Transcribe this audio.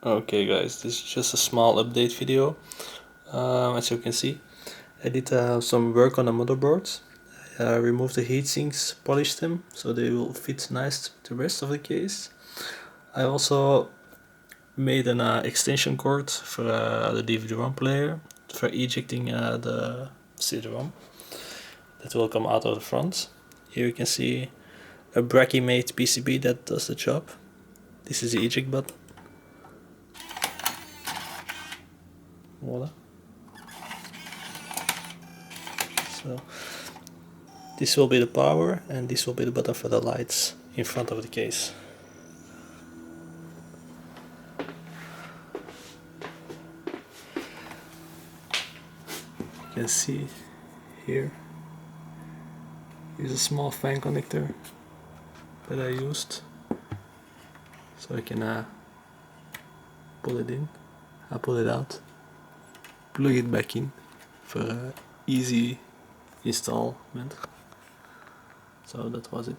Okay guys, this is just a small update video. As you can see, I did some work on the motherboard. I removed the heatsinks, polished them so they will fit nice to the rest of the case. I also made an extension cord for the DvDrom player for ejecting the CD-ROM that will come out of the front. Here you can see a Brachy made PCB that does the job. This is the eject button. Voila. So this will be the power and this will be the button for the lights in front of the case. You can see here, here's a small fan connector that I used, so I can pull it in, I pull it out, plug it back in for easy installment. So that was it.